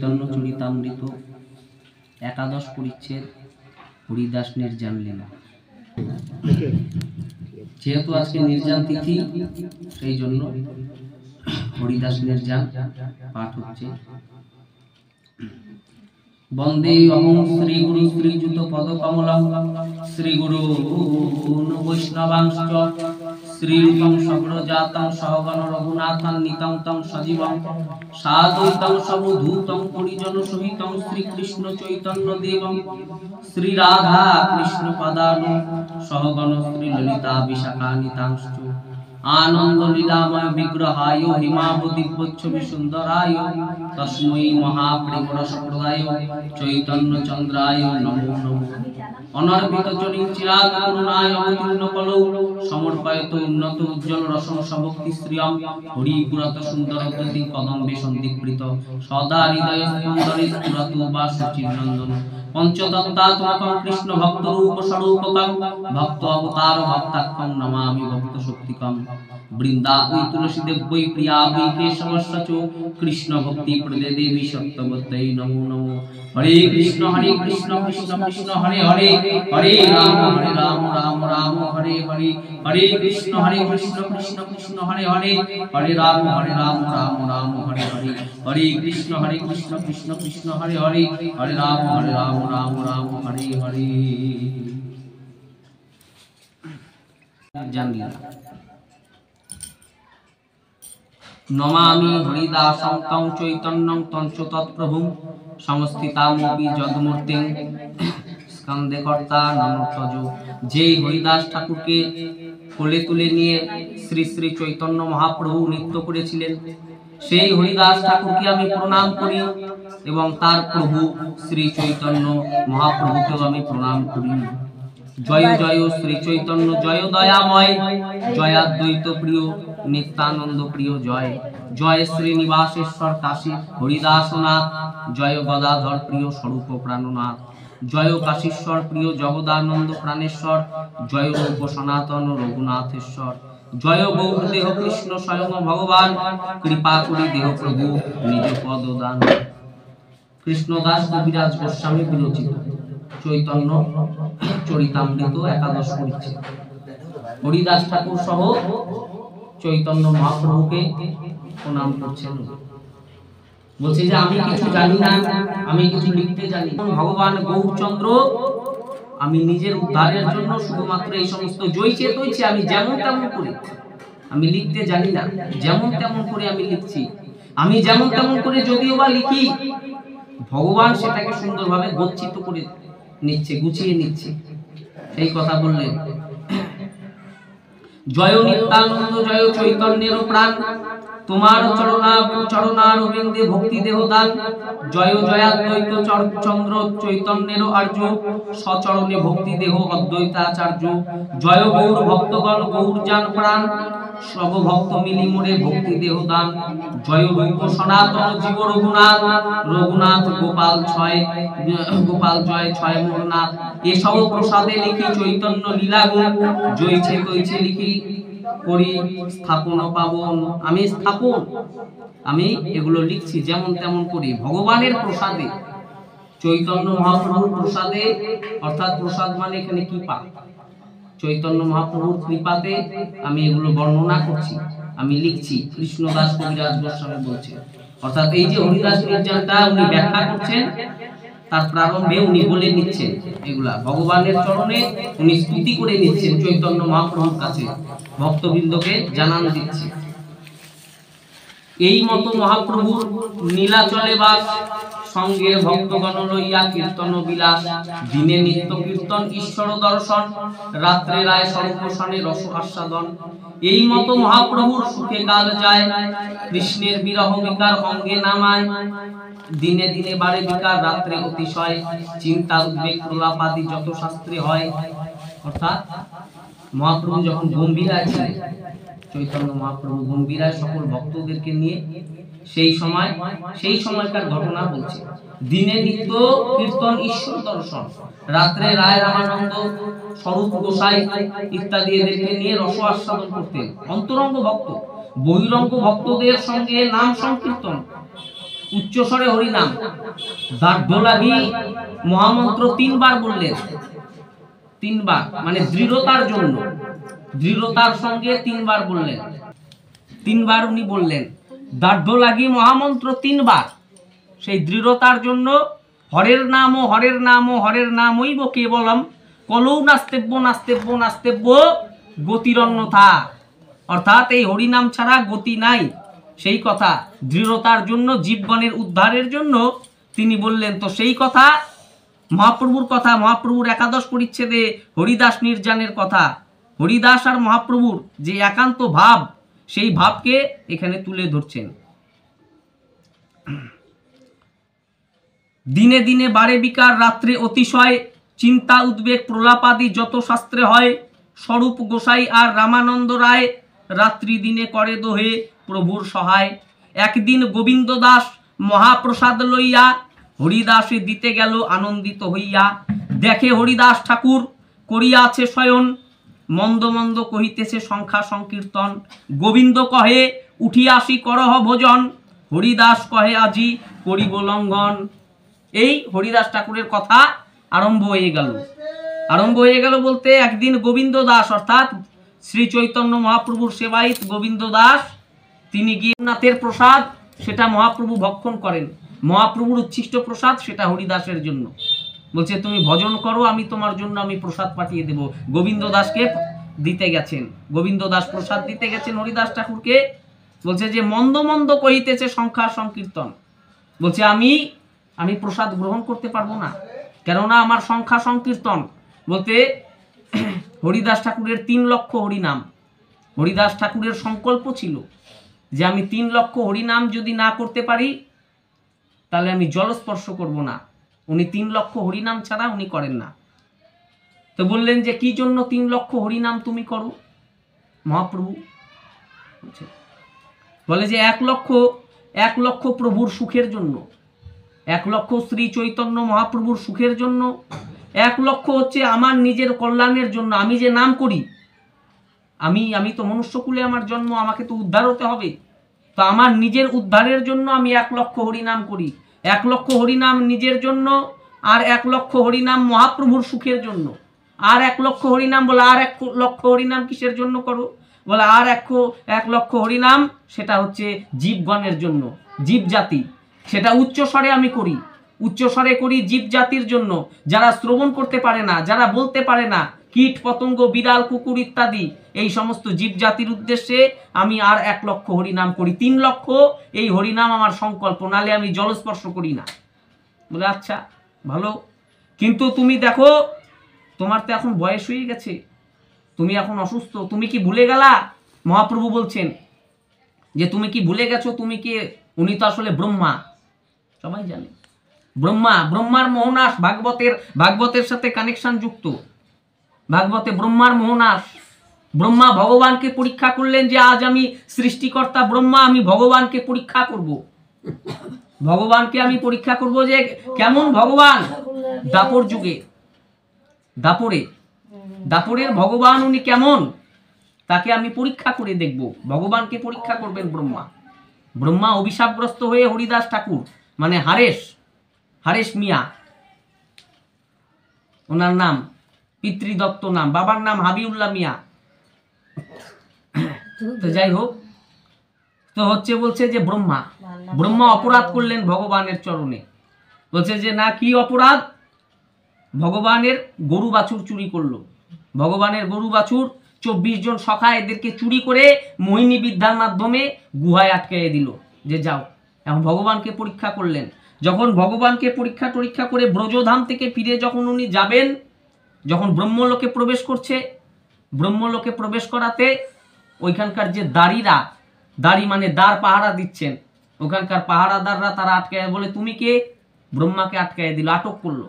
চৈতন্য চরিতামৃত একাদশ পরিচ্ছেদ হরিদাস নির্জান লীলা। যেহেতু আজকে নির্জান তিথি, সেই জন্য হরিদাস নির্জান পাঠ হচ্ছে। বন্দে অহং শ্রী গুরু শ্রীযুত পদকমলং শ্রী গুরু বৈষ্ণবাংশ শ্রীরূপং সগ্রজাতং সহগণ রঘুনাথং নিতং তং সজীবং সাদ্বৈতং সবধূতং পরিজন সহিতং শ্রীকৃষ্ণ চৈতন্য দেবং শ্রী রাধা কৃষ্ণ পদানো সহগণ শ্রী ললিতা বিশাখানিতাংশ आनंद लीलामय विग्रहाय हिमावतीच्छवि सुंदराय तस्मै महाप्रेम रसप्रदाय चैतन्य चंद्राय नमो नमो अनर्पित चरिं चिराग करुणाय अवतीर्ण कलौ समर्पयत उन्नत उज्ज्वल रसम भक्ति श्रियं हरिपुरत सुंदर प्रति कदम्बे सन्दिकृत सदा हृदय स्पंदने स्फुरतु वासुचिरनंदन पंचतत्त्वात्मकं कृष्ण भक्त रूप स्वरूपकं भक्त अवतार भक्ताख्यं नमामि भक्त शक्तिकं वृंदा वै तुलसी देव वै प्रिया वै केशवस्य च कृष्ण भक्ति प्रदे देवी सत्यवत्यै नमो नमो हरे कृष्ण कृष्ण कृष्ण हरे हरे हरे राम राम राम हरे हरे हरे कृष्ण कृष्ण कृष्ण हरे हरे हरे राम राम हरे हरे हरे कृष्ण कृष्ण कृष्ण हरे हरे हरे राम राम हरे हरे। जान लिया नमामि हरिदासं तं चैतन्यं तं च तत्प्रभुं संस्थितामपि जगमूर्तिं स्कंदे कर्ता नमोतजो। जे हरिदास ठाकुर के कोले तुले निये श्री श्री चैतन्य महाप्रभु नृत्य करेছিলেন, সেই হরিদাস ঠাকুরকে আমি প্রণাম করি এবং তার প্রভু শ্রী চৈতন্য মহাপ্রভুকে আমি প্রণাম করি। জয় জয় শ্রী চৈতন্য জয় দয়াময় জয়াদ্বৈত প্রিয় নিত্যানন্দ প্রিয় জয় জয় শ্রীনিবাসেশ্বর কাশী হরিদাসনাথ জয় গদাধর প্রিয় স্বরূপ প্রাণনাথ জয় কাশীশ্বর প্রিয় জগদানন্দ প্রাণেশ্বর জয় রূপ সনাতন রঘুনাথেশ্বর জয় গৌর দেহ কৃষ্ণ স্বয়ং ভগবান কৃপা করি দেহ প্রভু নিজ পদ দান। কৃষ্ণদাস কবিরাজ গোস্বামী বিরচিত চৈতন্য চরিতামৃত একাদশ পরিচ্ছেদ। হরিদাস ঠাকুর সহ চৈতন্য মহাপ্রভুকে প্রণাম করছেন। বলছে যে আমি কিছু জানি না, আমি কিছু লিখতে জানি। ভগবান গৌরচন্দ্র আমি নিজের উদ্ধারের জন্য শুধুমাত্র এই সমস্ত জয়ছে তৈছে আমি যেমন তেমন করে, আমি লিখতে জানি না, যেমন তেমন করে আমি লিখছি। আমি যেমন তেমন করে যদিও বা লিখি, ভগবান সেটাকে সুন্দরভাবে গচ্ছিত করে নিচ্ছে, গুছিয়ে নিচ্ছে। সেই কথা বললেন। জয় নিত্যানন্দ জয় চৈতন্যের প্রাণ তোমার চরণারবিন্দে ভক্তি দেহ দান জয় জয়াদ্বৈত চন্দ্র চৈতন্যের আর্য সচরণে ভক্তি দেহ অদ্বৈতাচার্য জয় গৌর ভক্তগণ গৌর জান প্রাণ সব ভক্ত মিলি মোরে ভক্তি দেহ দান জয় রূপ সনাতন জীব রঘুনাথ রঘুনাথ গোপাল জয় ছয় মোরনাথ এসব প্রসাদে লিখি চৈতন্য লীলা গুণ জয়ছে তৈছে লিখি করি স্থাপন পাবন। আমি এগুলো লিখছি যেমন তেমন করি ভগবানের প্রসাদে, চৈতন্য মহাপ্রভুর প্রসাদে। অর্থাৎ প্রসাদ মানে এখানে কৃপা, চৈতন্য মহাপ্রভুর কৃপাতে আমি এগুলো বর্ণনা করছি, আমি লিখছি। কৃষ্ণদাস কবিরাজ গোস্বামী বলছে। অর্থাৎ এই যে হরিদাস নির্জানটা উনি ব্যাখ্যা করছেন, তার প্রারম্ভে উনি বলে নিচ্ছেন এগুলা ভগবানের চরণে উনি স্তুতি করে নিচ্ছেন, চৈতন্য মহাপ্রভুর কাছে ভক্তবৃন্দকে জানান দিচ্ছে। এই মতো মহাপ্রভুর নীলাচলে বাস সঙ্গের ভক্তগণ লইয়া কীর্তন বিলাস দিনে নিত্য কীর্তন ঈশ্বর দর্শন রাত্রে রায় স্বরূপসনে রস আস্বাদন। এই মতো মহাপ্রভুর সুখে কাল যায় কৃষ্ণের বিরহ বিকার অঙ্গে নামায় দিনে দিনে বাড়ে বিকার রাত্রে অতিশয় চিন্তা উদ্বেগ প্রলাপাদি যত শাস্ত্রে হয়। অর্থাৎ মহাপ্রভু যখন গম্ভীরায় ছিলেন, চৈতন্য মহাপ্রভু গম্ভীরায় সকল ভক্তদেরকে নিয়ে সেই সময়কার ঘটনা বলছে। দিনে নিত্য কীর্তন ঈশ্বর দর্শন রাত্রে রায় রামানন্দ স্বরূপ গোসাই ইত্যাদি এদেরকে নিয়ে রস আস্বাদন করতেন। অন্তরঙ্গ ভক্ত বহিরঙ্গ ভক্তদের সঙ্গে নাম সংকীর্তন উচ্চস্বরে হরিনাম। দার্ঢ্য লাগি মহামন্ত্র 3 বার বললেন, 3 বার মানে দৃঢ়তার জন্য, দৃঢ়তার সঙ্গে 3 বার বললেন, 3 বার উনি বললেন দার্ঢ্য লাগি মহামন্ত্র 3 বার। সেই দৃঢ়তার জন্য হরের নাম ও হরের নাম ও হরের নামইব কেবলম কলৌ নাস্তেব্য নাস্তেব্য নাস্তেব্য গতিরন্যথা। অর্থাৎ এই হরিনাম ছাড়া গতি নাই, সেই কথা দৃঢ়তার জন্য, জীবগণের উদ্ধারের জন্য তিনি বললেন। তো সেই কথা মহাপ্রভুর কথা, মহাপ্রভুর একাদশ পরিচ্ছেদে হরিদাস নির্জানের কথা, হরিদাস আর মহাপ্রভুর যে একান্ত ভাব, সেই ভাবকে এখানে তুলে ধরছেন। দিনে দিনে বাড়ে বিকার, রাত্রে অতিশয় চিন্তা উদ্বেগ প্রলাপাদি যত শাস্ত্রে হয়, স্বরূপ গোসাই আর রামানন্দ রায় রাত্রি দিনে করে দোহে প্রভুর সহায়। একদিন গোবিন্দ দাস মহাপ্রসাদ লইয়া হরিদাসে দিতে গেল আনন্দিত হইয়া, দেখে হরিদাস ঠাকুর করিয়াছে শয়ন, মন্দ মন্দ কহিতেছে সংখ্যা সংকীর্তন। গোবিন্দ কহে উঠিয়াসি করহ ভোজন, হরিদাস কহে আজি করিব লঙ্ঘন। এই হরিদাস ঠাকুরের কথা আরম্ভ হয়ে গেল। আরম্ভ হয়ে গেল বলতে একদিন গোবিন্দ দাস অর্থাৎ শ্রী চৈতন্য মহাপ্রভুর সেবায়িত গোবিন্দ দাস, তিনি গিয়ে নাথের প্রসাদ সেটা মহাপ্রভু ভক্ষণ করেন। মহাপ্রভুর উচ্ছিষ্ট প্রসাদ সেটা হরিদাসের জন্য। বলছে তুমি ভজন করো, আমি তোমার জন্য আমি প্রসাদ পাঠিয়ে দেব। গোবিন্দ দাসকে দিতে গেছেন, গোবিন্দ দাস প্রসাদ দিতে গেছেন হরিদাস ঠাকুরকে। বলছে যে মন্দ মন্দ কহিতেছে সংখ্যা সংকীর্তন। বলছে আমি প্রসাদ গ্রহণ করতে পারবো না, কেননা আমার সংখ্যা সংকীর্তন। বলতে হরিদাস ঠাকুরের 3 লক্ষ হরিনাম, হরিদাস ঠাকুরের সংকল্প ছিল যে আমি 3 লক্ষ হরিনাম যদি না করতে পারি তাহলে আমি জলস্পর্শ করব না। উনি 3 লক্ষ হরিনাম ছাড়া উনি করেন না। তো বললেন যে কি জন্য 3 লক্ষ হরিনাম তুমি করো মহাপ্রভু? বলে যে 1 লক্ষ প্রভুর সুখের জন্য, 1 লক্ষ শ্রী চৈতন্য মহাপ্রভুর সুখের জন্য, 1 লক্ষ হচ্ছে আমার নিজের কল্যাণের জন্য। আমি যে নাম করি, আমি তো মনুষ্যকুলে আমার জন্ম, আমাকে তো উদ্ধার হতে হবে। তো আমার নিজের উদ্ধারের জন্য আমি 1 লক্ষ হরিনাম করি। 1 লক্ষ হরিনাম নিজের জন্য, আর 1 লক্ষ হরিনাম মহাপ্রভুর সুখের জন্য। আর 1 লক্ষ হরিনাম বলে আর 1 লক্ষ হরিনাম কিসের জন্য করো? বলে আর 1 লক্ষ হরিনাম সেটা হচ্ছে জীবগণের জন্য, জীব জাতি। সেটা উচ্চ স্বরে আমি করি, উচ্চ স্বরে করি জীব জাতির জন্য, যারা শ্রবণ করতে পারে না, যারা বলতে পারে না, কীট পতঙ্গ বিড়াল কুকুর ইত্যাদি, এই সমস্ত জীব জাতির উদ্দেশ্যে আমি আর 1 লক্ষ হরিনাম করি। 3 লক্ষ এই হরিনাম আমার সংকল্প, নালে আমি জলস্পর্শ করি না। বলে আচ্ছা ভালো, কিন্তু তুমি দেখো তোমার তো এখন বয়স হয়ে গেছে, তুমি এখন অসুস্থ, তুমি কি ভুলে গেলা? মহাপ্রভু বলছেন যে তুমি কি ভুলে গেছো, তুমি কি? উনি তো আসলে ব্রহ্মা, সবাই জানে ব্রহ্মা, ব্রহ্মার মোহনাস, ভাগবতের সাথে কানেকশন যুক্ত। ভাগবতে ব্রহ্মার মোহনাস, ব্রহ্মা ভগবানকে পরীক্ষা করলেন যে আজ আমি সৃষ্টিকর্তা ব্রহ্মা, আমি ভগবানকে পরীক্ষা করব। ভগবানকে আমি পরীক্ষা করব যে কেমন ভগবান। দাপর যুগে, দাপরের ভগবান উনি কেমন, তাকে আমি পরীক্ষা করে দেখব। ভগবানকে পরীক্ষা করবেন ব্রহ্মা। ব্রহ্মা অভিশাপগ্রস্ত হয়ে হরিদাস ঠাকুর মানে হারেশ মিয়া ওনার নাম, পিতৃদত্ত নাম, বাবার নাম হাবিউল্লাহ মিয়া। তো যাই হোক, তো বলছে যে ব্রহ্মা অপরাধ করলেন ভগবানের চরণে। বলছে যে না, কি অপরাধ? ভগবানের গরু বাছুর চুরি করলো। ভগবানের গরু বাছুর 24 জন সখা এদেরকে চুরি করে মোহিনী বিদ্যার মাধ্যমে গুহায় আটকাইয়ে দিল যে যাও। এখন ভগবানকে পরীক্ষা করলেন। যখন ভগবানকে পরীক্ষা করে ব্রজধাম থেকে ফিরে যখন উনি যাবেন, যখন ব্রহ্মলোকে প্রবেশ করছে, ব্রহ্মলোকে প্রবেশ করাতে ওইখানকার যে দাড়ি মানে দ্বার পাহারা দিচ্ছেন, ওখানকার পাহারাদাররা তারা আটকায়, বলে তুমি কে? ব্রহ্মাকে আটকায় দিল, আটক করলো।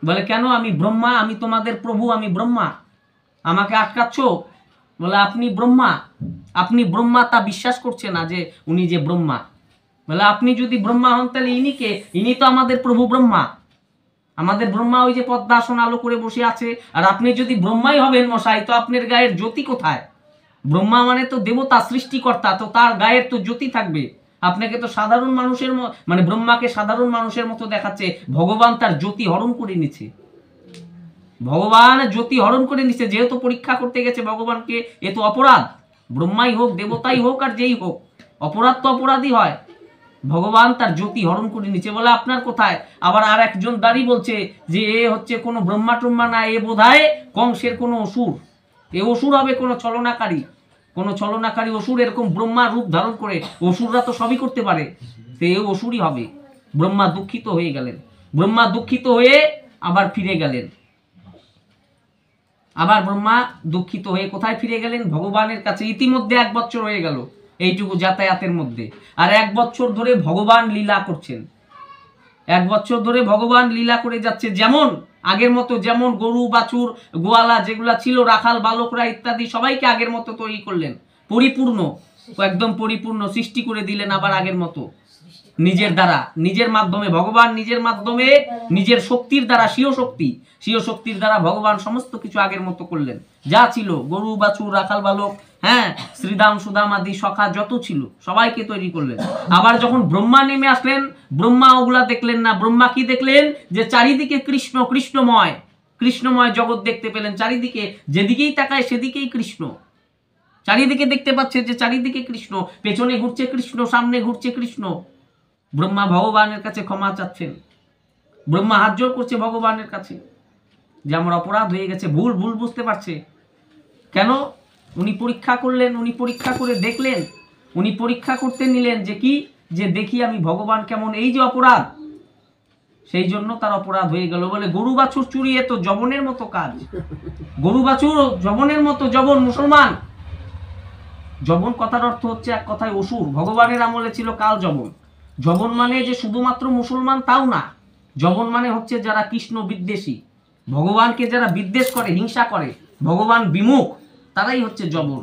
বলে কেন? আমি ব্রহ্মা, আমি তোমাদের প্রভু, আমি ব্রহ্মা, আমাকে আটকাচ্ছ? বলে আপনি ব্রহ্মা তা বিশ্বাস করছে না যে উনি যে ব্রহ্মা। বলে আপনি যদি ব্রহ্মা হন তাহলে ইনি কে? ইনি তো আমাদের প্রভু ব্রহ্মা। আমাদের ব্রহ্মা ওই যে পদ্মাসন আলো করে বসে আছে, আর আপনি যদি ব্রহ্মাই হবেন মশাই, তো আপনার গায়ের জ্যোতি কোথায়? ব্রহ্মা মানে তো দেবতা, সৃষ্টিকর্তা, তো তার গায়ের তো জ্যোতি থাকবে। আপনাকে তো সাধারণ মানুষের মানে ব্রহ্মাকে সাধারণ মানুষের মতো দেখাচ্ছে, ভগবান তার জ্যোতি হরণ করে নিচ্ছে। ভগবান জ্যোতি হরণ করে নিচ্ছে, যেহেতু পরীক্ষা করতে গেছে ভগবানকে, এ তো অপরাধ। ব্রহ্মাই হোক, দেবতাই হোক, আর যেই হোক, অপরাধ তো অপরাধই হয়। ভগবান তার জ্যোতি হরণ করে নিচ্ছে বলে আপনার কোথায়। আবার আর একজন দাঁড়ি বলছে যে এ হচ্ছে কোনো ব্রহ্মা ট্রহ্মা না, এ বোধহয় কংসের কোনো অসুর, এ অসুর হবে কোনো ছলনাকারী অসুর, এরকম ব্রহ্মা রূপ ধারণ করে। অসুররা তো সবই করতে পারে, সে অসুরই হবে। ব্রহ্মা দুঃখিত হয়ে গেলেন। ব্রহ্মা দুঃখিত হয়ে আবার ফিরে গেলেন। আবার ব্রহ্মা দুঃখিত হয়ে কোথায় ফিরে গেলেন? ভগবানের কাছে। ইতিমধ্যে 1 বছর হয়ে গেল এইটুকু যাতায়াতের মধ্যে, আর 1 বছর ধরে ভগবান লীলা করছেন। 1 বছর ধরে ভগবান লীলা করে যাচ্ছে। যেমন আগের মতো, যেমন গরু বাছুর গোয়ালা যেগুলা ছিল, রাখাল বালকরা ইত্যাদি সবাইকে আগের মতো তৈরি করলেন, পরিপূর্ণ, একদম পরিপূর্ণ সৃষ্টি করে দিলেন আবার আগের মতো, নিজের দ্বারা, নিজের মাধ্যমে। ভগবান নিজের মাধ্যমে, নিজের শক্তির দ্বারা, স্বীয় শক্তির দ্বারা ভগবান সমস্ত কিছু আগের মতো করলেন। যা ছিল, গরু বাছুর রাখাল বালক, হ্যাঁ, শ্রীদাম সুদাম আদি সখা যত ছিল সবাইকে তৈরি করলেন। আবার যখন ব্রহ্মা নেমে আসলেন, ব্রহ্মা ওগুলা দেখলেন না। ব্রহ্মা কি দেখলেন? যে চারিদিকে কৃষ্ণ, কৃষ্ণময় জগৎ দেখতে পেলেন। চারিদিকে যেদিকেই তাকায় সেদিকেই কৃষ্ণ। চারিদিকে দেখতে পাচ্ছে যে চারিদিকে কৃষ্ণ, পেছনে ঘুরছে কৃষ্ণ, সামনে ঘুরছে কৃষ্ণ। ব্রহ্মা ভগবানের কাছে ক্ষমা চাচ্ছেন। ব্রহ্মা হাত জোড় করছে ভগবানের কাছে যে আমার অপরাধ হয়ে গেছে, ভুল বুঝতে পারছে। কেন? উনি পরীক্ষা করলেন, উনি পরীক্ষা করে দেখলেন, উনি পরীক্ষা করতে নিলেন যে কি, যে দেখি আমি ভগবান কেমন, এই যে অপরাধ, সেই জন্য তার অপরাধ হয়ে গেল। বলে গরু বাছুর চুরি এ তো জবনের মতো কাজ। গরু বাছুর জবনের মতো, জবন মুসলমান। জবন কথার অর্থ হচ্ছে এক কথায় অসুর। ভগবানের আমলে ছিল কাল জবন। জবন মানে যে শুধুমাত্র মুসলমান তাও না, জবন মানে হচ্ছে যারা কৃষ্ণ বিদ্বেষী, ভগবানকে যারা বিদ্বেষ করে, হিংসা করে, ভগবান বিমুখ, তারাই হচ্ছে জবন।